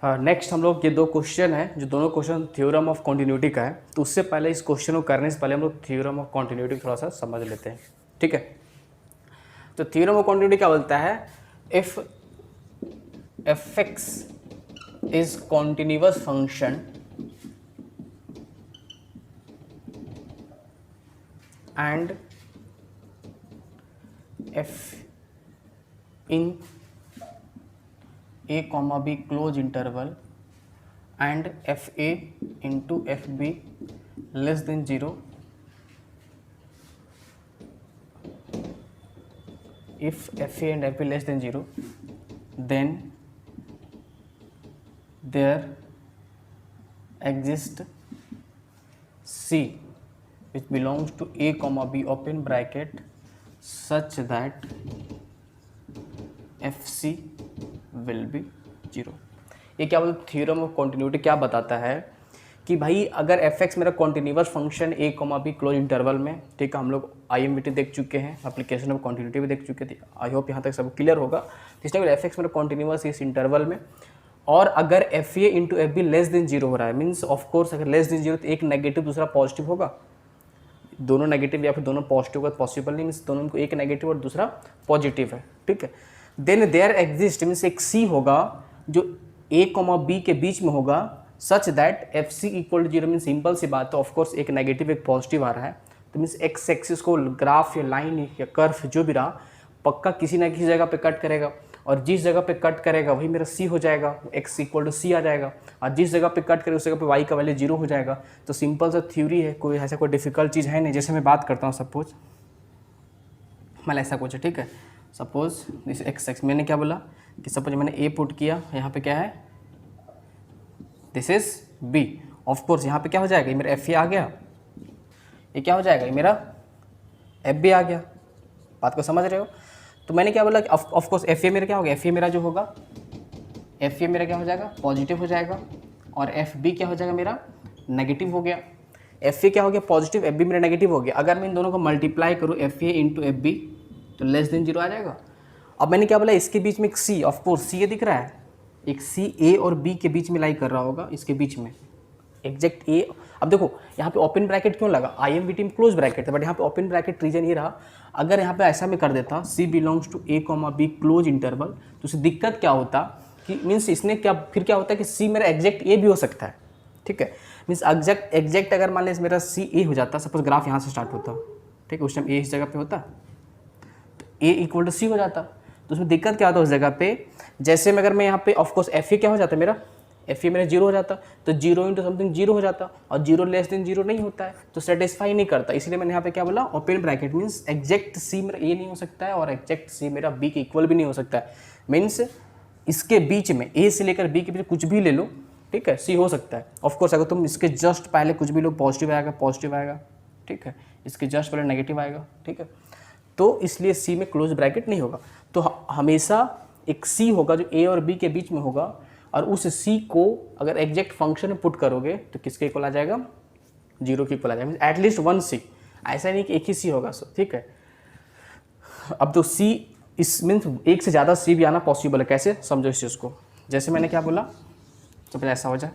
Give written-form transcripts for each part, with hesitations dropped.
Next हम लोग ये दो क्वेश्चन है, जो दोनों क्वेश्चन थ्योरम ऑफ कॉन्टिन्यूटी का है। तो उससे पहले इस क्वेश्चन को करने से पहले हम लोग थ्योरम ऑफ कॉन्टिन्यूटी थोड़ा सा समझ लेते हैं, ठीक है। तो थ्योरम ऑफ कॉन्टिन्यूटी क्या बोलता है, if F X is continuous function and F in a comma b close interval and fa into fb less than 0 if fa and fb less than 0 then there exists c which belongs to a comma b open bracket such that fc will be 0। ये क्या बोलते, theorem of continuity क्या बताता है कि भाई अगर F x मेरा कॉन्टिन्यूअस फंक्शन ए कॉमा बी क्लोज इंटरवल में, ठीक है, हम लोग IMVT देख चुके हैं, एप्लीकेशन ऑफ कॉन्टिन्यूटी भी देख चुके थे, आई होप यहाँ तक सब क्लियर होगा। इसलिए एफ एक्स मेरा कॉन्टिन्यूअस इस इंटरवल में, और अगर F A into F be less than 0 हो रहा है, मीन्स ऑफकोर्स अगर लेस देन 0 तो एक नेगेटिव दूसरा पॉजिटिव होगा, दोनों नेगेटिव या फिर दोनों पॉजिटिव होगा, पॉसिबल नहीं, मीन्स दोनों को एक नेगेटिव और दूसरा पॉजिटिव है, ठीक है। देन देयर एग्जिस्ट मीन्स एक सी होगा जो ए कॉमा बी के बीच में होगा, such that F C equal to 0, mean simple सी बात है, ऑफकोर्स एक नेगेटिव एक पॉजिटिव आ रहा है, तो मीन्स एक्स एक्सिस को ग्राफ या लाइन या कर्व जो भी रहा पक्का किसी ना किसी जगह पे कट करेगा, और जिस जगह पे कट करेगा वही मेरा सी हो जाएगा, एक्स इक्वल टू सी आ जाएगा, और जिस जगह पे कट करेगा उस जगह पे वाई का वैल्यू 0 हो जाएगा। तो सिंपल सा थ्योरी है, कोई ऐसा कोई डिफिकल्ट चीज़ है नहीं। जैसे मैं बात करता हूँ, सपोज मतलब ऐसा कुछ है, ठीक है, सपोज दिस एक्स एक्स, मैंने क्या बोला कि सपोज मैंने ए पुट किया, यहाँ पे क्या है, दिस इज बी, ऑफकोर्स यहाँ पे क्या हो जाएगा, ये मेरा एफ ए आ गया, ये क्या हो जाएगा, ये मेरा एफ बी आ गया, बात को समझ रहे हो। तो मैंने क्या बोला कि ऑफकोर्स एफ ए मेरा क्या होगा, एफ ए मेरा जो होगा, एफ ए मेरा क्या हो जाएगा, पॉजिटिव हो जाएगा, और एफ बी क्या हो जाएगा, मेरा नेगेटिव हो गया। एफ ए क्या हो गया, पॉजिटिव, एफ बी मेरा नेगेटिव हो गया। अगर मैं इन दोनों को मल्टीप्लाई करूँ, F A into F B, तो लेस देन 0 आ जाएगा। अब मैंने क्या बोला, इसके बीच में एक सी, ऑफकोर्स सी ये दिख रहा है, एक सी ए और बी के बीच में लाई कर रहा होगा, इसके बीच में एग्जैक्ट ए। अब देखो यहाँ पे ओपन ब्रैकेट क्यों लगा, IMVT में क्लोज ब्रैकेट था, बट यहाँ पे ओपन ब्रैकेट रीजन ये रहा। अगर यहाँ पे ऐसा मैं कर देता C belongs to A comma B close interval, तो उससे दिक्कत क्या होता कि मीन्स इसने क्या फिर क्या होता है कि सी मेरा एग्जैक्ट ए भी हो सकता है, ठीक है, मीन्स एग्जैक्ट अगर मान लीजिए मेरा सी ए हो जाता, सपोज ग्राफ यहाँ से स्टार्ट होता, ठीक है, उस टाइम ए इस जगह पे होता, ए इक्वल टू सी हो जाता। तो उसमें दिक्कत क्या होता है उस जगह पे, जैसे में अगर मैं यहाँ पे ऑफकोर्स एफ ए क्या हो जाता, मेरा एफ ए मेरा 0 हो जाता, तो 0 इंटू समथिंग 0 हो जाता, और 0 लेस देन 0 नहीं होता है, तो सेटिस्फाई नहीं करता। इसलिए मैंने यहाँ पे क्या बोला, ओपन ब्रैकेट, मीन्स एग्जैक्ट सी मेरा ए नहीं हो सकता है, और एग्जैक्ट सी मेरा बी के इक्वल भी नहीं हो सकता है। मीन्स इसके बीच में ए से लेकर बी के बीच कुछ भी ले लो, ठीक है, सी हो सकता है। ऑफकोर्स अगर तुम इसके जस्ट पहले कुछ भी लो, पॉजिटिव आएगा, ठीक है, इसके जस्ट पहले नेगेटिव आएगा, ठीक है, तो इसलिए सी में क्लोज ब्रैकेट नहीं होगा। तो हमेशा एक सी होगा जो ए और बी के बीच में होगा, और उस सी को अगर एग्जैक्ट फंक्शन में पुट करोगे तो किसके इक्वल आ जाएगा, 0 के इक्वल आ जाएगा, एटलीस्ट 1 सी, ऐसा नहीं कि एक ही सी होगा, ठीक है। अब तो सी इस मीन्स एक से ज़्यादा सी भी आना पॉसिबल है, कैसे समझो इस चीज़ को। जैसे मैंने क्या बोला, तो ऐसा हो जाए,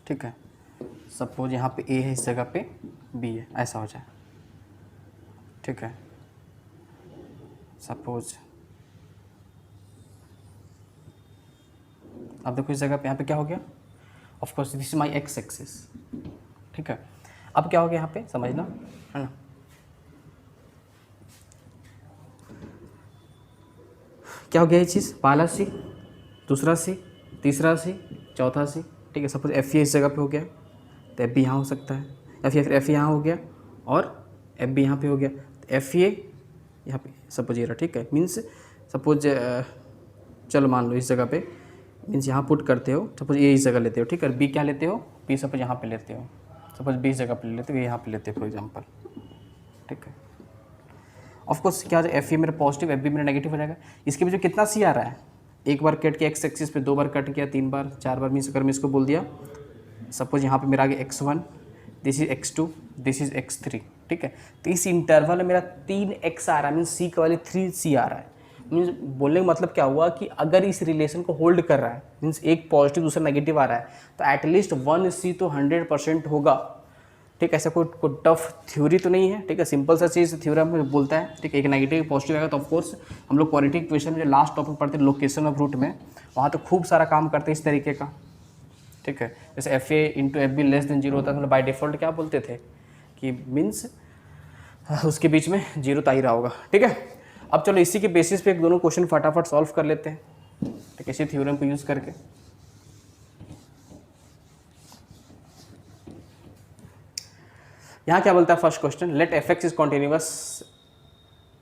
ठीक है, सपोज यहाँ पे ए है, इस जगह पे बी है, ऐसा हो जाए, ठीक है, सपोज अब देखो इस जगह पे यहाँ पे क्या हो गया, of course this is my x axis, ठीक है। अब क्या हो गया यहाँ पे समझना, है ना, क्या हो गया ये चीज़, पहला सी, दूसरा सी, तीसरा सी, चौथा सी, ठीक है। सपोज एफ ए इस जगह पे हो गया, तो एफ बी यहाँ हो सकता है, या फिर एफ ए यहाँ हो गया और एफ बी यहाँ पे हो गया, तो एफ ए यहाँ पे सपोज ये रहा, ठीक है। मीन्स सपोज चलो मान लो इस जगह पे, मीन्स यहाँ पुट करते हो, सपोज ए इस जगह लेते हो, ठीक है, बी क्या लेते हो, बी सपोज यहाँ पे लेते हो, सपोज बी इस जगह पे लेते हो, यहाँ पे लेते हो फॉर एग्जाम्पल, ठीक है। ऑफकोर्स क्या एफ ए मेरा पॉजिटिव, एफ बी मेरा नेगेटिव हो जाएगा। इसके बीच में कितना सी आ रहा है, एक बार कट किया एक्स एक्सिस पे, 2 बार कट किया, 3 बार, 4 बार, मीन्स अगर मैं इसको बोल दिया सपोज यहाँ पे मेरा आ गया x1, this is x2, this is x3, ठीक है। तो इस इंटरवल में मेरा 3x आ रहा है, मीन्स सी का वैल्यू 3c आ रहा है। मीन्स बोलने का मतलब क्या हुआ कि अगर इस रिलेशन को होल्ड कर रहा है, मीन्स एक पॉजिटिव दूसरा नेगेटिव आ रहा है, तो एटलीस्ट 1C तो 100% होगा। ठीक, ऐसा कोई टफ थ्योरी तो नहीं है। ठीक है, सिंपल सा चीज़ थ्योरम में बोलता है। ठीक है, एक नेगेटिव पॉजिटिव आएगा तो ऑफकोर्स हम लोग क्वाड्रेटिक इक्वेशन में जो लास्ट टॉपिक पढ़ते हैं लोकेशन ऑफ रूट में, वहाँ तो खूब सारा काम करते हैं इस तरीके का। ठीक है, जैसे FA into FB less than zero होता है, तो बाई डिफ़ॉल्ट क्या बोलते थे कि मीन्स उसके बीच में जीरो तो आ ही रहा होगा। ठीक है, अब चलो इसी के बेसिस पे एक दोनों क्वेश्चन फटाफट सॉल्व कर लेते हैं। ठीक है, इसी थ्योरम को यूज़ करके। यहाँ क्या बोलता है first question, let fx is continuous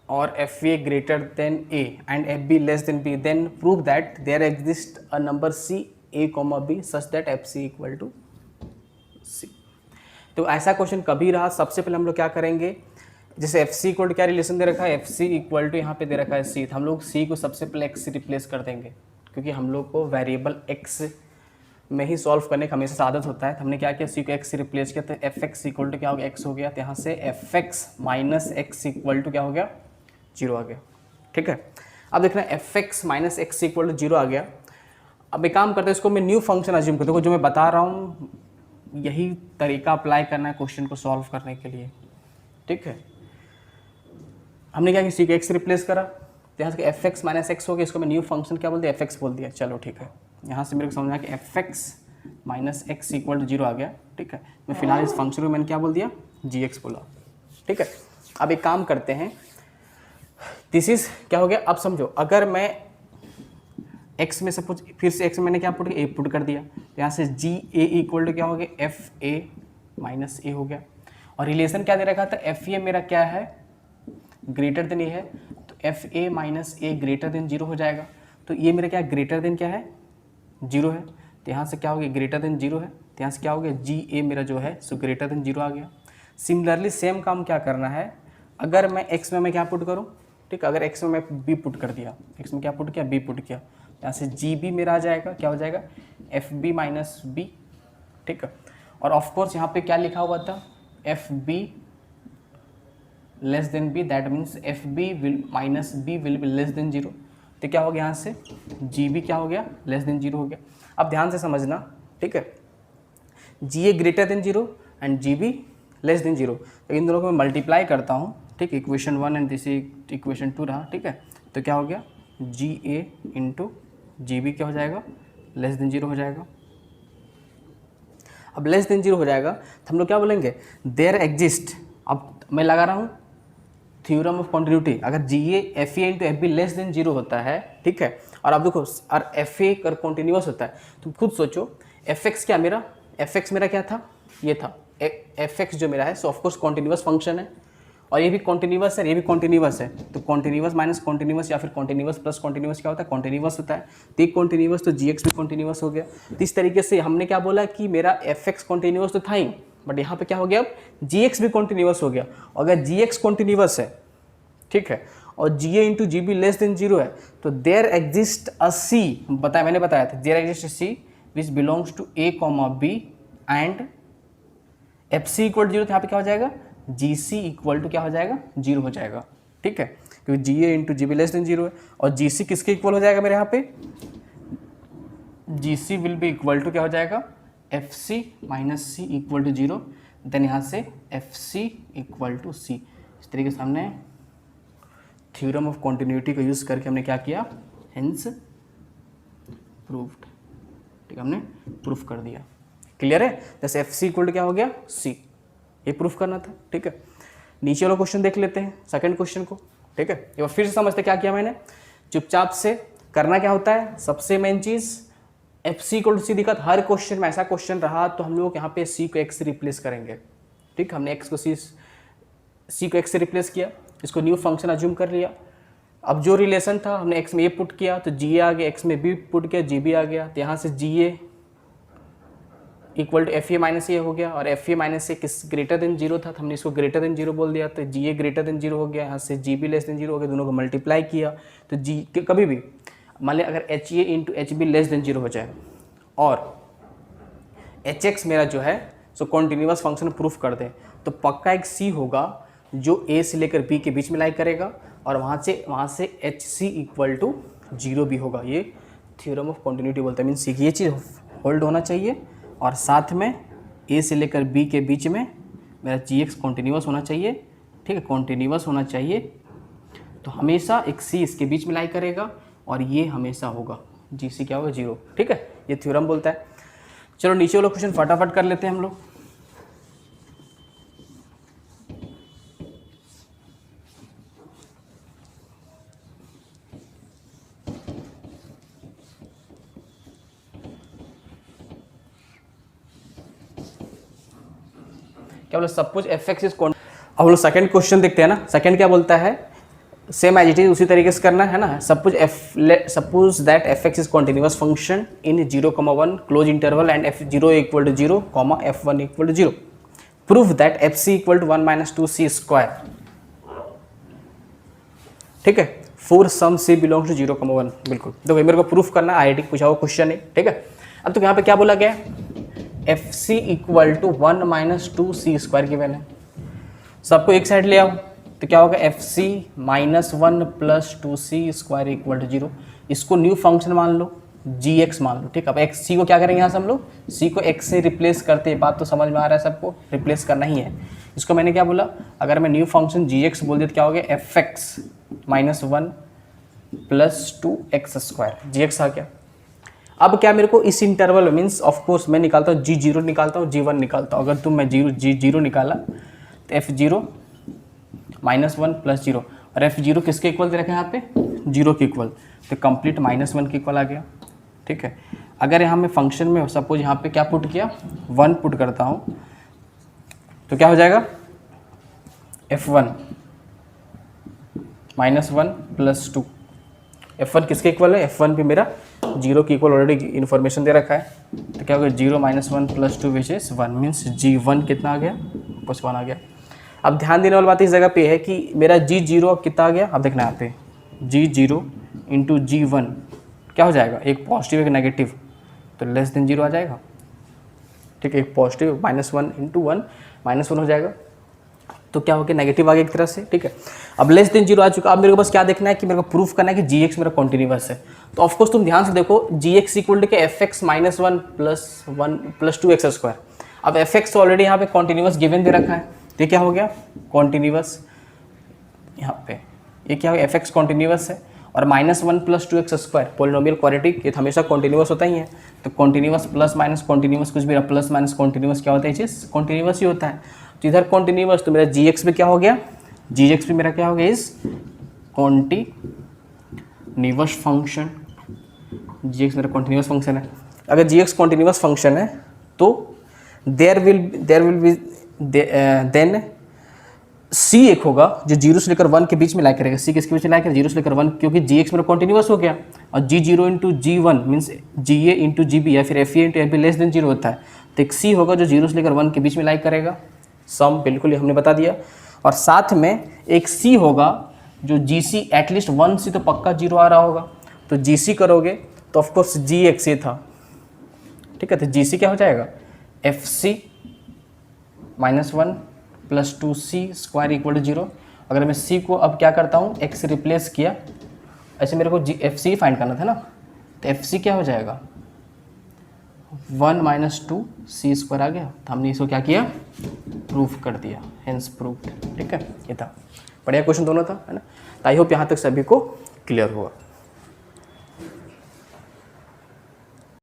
और FA greater than A and FB less than B, then prove that there exist a number C A, B such that FC equal to C। तो ऐसा question कभी रहा, सबसे पहले हम लोग क्या करेंगे, जैसे FC इक्वल टू क्या रिलेशन दे रखा है, FC इक्वल टू यहाँ पे दे रखा है C, तो हम लोग C को सबसे पहले X से रिप्लेस कर देंगे, क्योंकि हम लोग को वेरिएबल X में ही सॉल्व करने का हमेशा आदत होता है। तो हमने क्या किया, C को X से रिप्लेस किया, तो fx इक्वल टू क्या हो गया, X हो गया, तो यहाँ से fx minus x equal to क्या हो गया, 0 आ गया। ठीक है, अब देखना fx minus x equal to 0 आ गया। अब एक काम करते हैं, इसको मैं न्यू फंक्शन अज्यूम करता हूँ, जो मैं बता रहा हूँ यही तरीका अप्लाई करना है क्वेश्चन को सॉल्व करने के लिए। ठीक है, हमने क्या किया, C को X से रिप्लेस करा, तो यहाँ से fx माइनस एक्स हो गया, इसको मैं न्यू फंक्शन क्या बोल दिया, fx बोल दिया। चलो ठीक है, यहाँ से मेरे को समझना कि fx minus x equal to 0 आ गया। ठीक है, मैं फिलहाल इस फंक्शन को मैंने क्या बोल दिया, gx बोला। ठीक है, अब एक काम करते हैं, दिस इज क्या हो गया, अब समझो अगर मैं x में सपोज फिर से x में मैंने क्या पुट किया, a पुट कर दिया, तो यहाँ से ga इक्वल टू क्या हो गया, fa माइनस a हो गया। और रिलेशन क्या दे रखा था, fa मेरा क्या है, ग्रेटर देन ए है, तो fa माइनस ए ग्रेटर देन 0 हो जाएगा। तो ये मेरा क्या ग्रेटर देन क्या है, 0 है, तो यहाँ से क्या हो गया, ग्रेटर देन 0 है, तो यहाँ से क्या हो गया, ga मेरा जो है सो ग्रेटर देन 0 आ गया। सिमिलरली सेम काम क्या करना है, अगर मैं x में मैं क्या पुट करूँ, ठीक, अगर x में मैं b पुट कर दिया, x में क्या पुट किया, b पुट किया, यहाँ से gb मेरा आ जाएगा, क्या हो जाएगा, fb माइनस b। ठीक है, और ऑफकोर्स यहाँ पे क्या लिखा हुआ था, fb less than b, that means fb will minus b will be less than 0। तो क्या हो गया, यहाँ से gb क्या हो गया, लेस देन 0 हो गया। अब ध्यान से समझना, ठीक है, ga greater than 0 and gb less than 0, तो इन दोनों को मैं मल्टीप्लाई करता हूँ। ठीक, इक्वेशन 1 एंड दिस इक्वेशन 2 रहा। ठीक है, तो क्या हो गया, ga इंटू gb क्या हो जाएगा, लेस देन 0 हो जाएगा। अब लेस देन 0 हो जाएगा तो हम लोग क्या बोलेंगे, देयर एग्जिस्ट, अब मैं लगा रहा हूँ थ्योरम ऑफ कॉन्टिन्यूटी, अगर GA FA into FB less than 0 होता है, ठीक है, और अब देखो और FA कर कॉन्टिन्यूअस होता है, तो खुद सोचो fx क्या मेरा, fx मेरा क्या था, ये था fx जो मेरा है, सो ऑफकोर्स कॉन्टिन्यूअस फंक्शन है, और ये भी कॉन्टिन्यूअस है, ये भी कॉन्टिन्यूअस है, तो कॉन्टिन्यूअस माइनस कॉन्टिन्यूअस या फिर कॉन्टिन्यूअस प्लस कॉन्टिन्यूअस क्या होता है, कॉन्टिन्यूअस होता है। तो एक कॉन्टिन्यूअस तो gx भी कॉन्टिन्यूअस हो गया। तो इस तरीके से हमने क्या बोला कि मेरा fx कॉन्टिन्यूअस तो था ही, बट यहाँ पे क्या हो गया, अब gx भी कॉन्टिन्यूअस हो गया। अगर gx कॉन्टिन्यूअस है, ठीक है, और ga into G be less than 0 है, तो देयर एग्जिस्ट अ c, मैंने बताया था, there exist a c which belongs to a, b and fc equal to 0, तो यहाँ पे क्या हो जाएगा, gc इक्वल टू क्या हो जाएगा, 0 हो जाएगा। ठीक है, क्योंकि ga into G be less than 0 है, और gc किसके इक्वल हो जाएगा मेरे यहाँ पे, gc will be equal to क्या हो जाएगा, fc minus c equal to 0, then यहाँ से fc इक्वल टू c। इस तरीके से हमने थ्योरम ऑफ कॉन्टिन्यूटी को यूज़ करके हमने क्या किया, हेंस प्रूव्ड। ठीक है, हमने प्रूफ कर दिया। क्लियर है, जैसे fc इक्वल टू क्या हो गया, c, ये प्रूफ करना था। ठीक है, नीचे वाला क्वेश्चन देख लेते हैं, सेकंड क्वेश्चन को। ठीक है, एक बार फिर से समझते क्या किया मैंने, चुपचाप से करना क्या होता है, सबसे मेन चीज़ fc इक्वल टू c दिखा, हर क्वेश्चन में ऐसा क्वेश्चन रहा तो हम लोग यहाँ पे c को x से रिप्लेस करेंगे। ठीक, हमने x को c को x से रिप्लेस किया, इसको न्यू फंक्शन अज्यूम कर लिया। अब जो रिलेशन था हमने x में a पुट किया तो ga आ गया, x में b पुट किया gb आ गया, तो यहाँ से ga equal to fa minus A हो गया, और fa माइनस ए किस ग्रेटर देन 0 था, तो हमने इसको ग्रेटर देन 0 बोल दिया, तो ga ग्रेटर देन 0 हो गया, यहाँ से gb लेस देन 0 हो गया, दोनों को मल्टीप्लाई किया, तो g कभी भी मान लिया अगर ha into hb less than 0 हो जाए और hx मेरा जो है सो कॉन्टिन्यूअस फंक्शन प्रूफ कर दे, तो पक्का एक c होगा जो a से लेकर b के बीच में लाई करेगा, और वहाँ से एच सी इक्वल टू 0 भी होगा। ये थ्योरम ऑफ कॉन्टिन्यूटी बोलते हैं। मीन्स ये चीज़ होल्ड होना चाहिए और साथ में ए से लेकर बी के बीच में मेरा जी एक्स कॉन्टीन्यूअस होना चाहिए। ठीक है, कॉन्टीन्यूअस होना चाहिए, तो हमेशा एक सी इसके बीच में लाई करेगा और ये हमेशा होगा जी सी क्या होगा 0। ठीक है, ये थ्योरम बोलता है। चलो नीचे वाला क्वेश्चन फटाफट कर लेते हैं हम लोग। क्या बोला, suppose F X is can't. अब हम लोग सेकंड क्वेश्चन देखते हैं ना। सेकंड क्या बोलता है, सेम एज इट इज उसी तरीके से करना है ना। Suppose that F X is continuous function in 0,1 closed interval and f0 equal to 0, f1 equal to 0। Proof that fc equal to 1 minus 2c square. ठीक है, for some c belongs to 0,1। बिल्कुल, तो मेरे को प्रूफ करना IIT पूछा हुआ question है। ठीक है, अब तो यहाँ पे क्या बोला गया, F C equal to 1 minus 2c square की वैल्यू। सबको एक साइड ले आओ, तो क्या होगा, F C minus 1 plus 2c square equal to 0। इसको न्यू फंक्शन मान लो, जी एक्स मान लो। ठीक है, अब एक्स सी को क्या करेंगे यहाँ से हम लोग, सी को एक्स से रिप्लेस करते हैं। बात तो समझ में आ रहा है सबको, रिप्लेस करना ही है इसको। मैंने क्या बोला, अगर मैं न्यू फंक्शन जी एक्स बोल दिया तो क्या हो गया, F X minus 1 plus 2x square, G X आ गया। अब क्या मेरे को इस इंटरवल में, मीन्स ऑफ कोर्स मैं निकालता हूँ G0 निकालता हूँ, G1 निकालता हूँ। अगर तुम मैं G0 निकाला तो F0 माइनस 1 प्लस 0, और F0 किसके इक्वल दे रखा है यहाँ पे, 0 के इक्वल, तो कंप्लीट माइनस 1 के इक्वल आ गया। ठीक है, अगर यहाँ मैं फंक्शन में सपोज यहाँ पे क्या पुट किया, 1 पुट करता हूँ, तो क्या हो जाएगा, F1 माइनस 1 प्लस 2। F1 किसके इक्वल है, F1 भी मेरा 0 के इक्वल ऑलरेडी इन्फॉर्मेशन दे रखा है। तो क्या हो गया, 0 minus 1 plus 2 which is 1, means G1 कितना आ गया, प्लस 1 आ गया। अब ध्यान देने वाली बात इस जगह पे है कि मेरा G0 कितना आ गया। अब देखना यहाँ पे G0 इंटू G1 क्या हो जाएगा, एक पॉजिटिव एक नेगेटिव, तो लेस देन 0 आ जाएगा। ठीक है, एक पॉजिटिव माइनस 1 इंटू 1 माइनस 1 हो जाएगा, तो क्या हो गया, नेगेटिव आ गया एक तरह से। ठीक है, अब लेस देन 0 आ चुका। अब मेरे को बस क्या देखना है कि मेरे को प्रूफ करना है कि जी एक्स मेरा कॉन्टिन्यूअस है। तो ऑफकोर्स तुम ध्यान से देखो, जी एक्स इक्वल टू के F X minus 1 plus 2x square. अब एफ एक्स ऑलरेडी यहाँ पे कॉन्टिन्यूअस गिवन दे रखा है, तो क्या हो गया, कॉन्टिन्यूअस। यहाँ पे ये क्या हो गया, एफ एक्स कॉन्टिन्यूअस है, और minus 1 plus 2x square polynomial quadratic, ये हमेशा कॉन्टिन्यूअस होता ही है। तो कॉन्टिन्यूअस प्लस माइनस कॉन्टिन्यूअस कुछ भी रहा, प्लस माइनस कॉन्टिन्यूअस क्या होता है, चीज़ कॉन्टिन्यूअस ही होता है। तो इधर कॉन्टिन्यूअस, तो मेरा जी एक्स भी क्या हो गया, जी एक्स भी मेरा क्या हो गया, इस कॉन्टिन्यूअस फंक्शन। जी एक्स मेरा कॉन्टिन्यूअस फंक्शन है। अगर जी एक्स कॉन्टिन्यूअस फंक्शन है तो देयर विल बी देन सी एक होगा जो 0 से लेकर 1 के बीच में लाई करेगा। सी किसके बीच में लाई करेगा, 0 से लेकर 1, क्योंकि जी एक्स मेरा कॉन्टिन्यूअस हो गया, और G0 into G1 means GA into GB या फिर FA into FB less than 0 होता है। तो एक सी होगा जो 0 से लेकर 1 के बीच में लाई करेगा, सम बिल्कुल हमने बता दिया। और साथ में एक सी होगा जो GC एटलीस्ट 1 से तो पक्का 0 आ रहा होगा, तो GC करोगे तो ऑफकोर्स जी एक्स ये था। ठीक है, तो GC क्या हो जाएगा, FC minus 1 plus 2c square equal to 0। अगर मैं c को अब क्या करता हूँ, x से रिप्लेस किया, ऐसे मेरे को FC फाइंड करना था ना, तो FC क्या हो जाएगा, 1 माइनस 2c स्क्वायर आ गया। तो हमने इसको क्या किया, प्रूफ कर दिया, हेंस प्रूफ। ठीक है, ये था बढ़िया क्वेश्चन दोनों था, है ना। तो आई होप यहाँ तक सभी को क्लियर हुआ।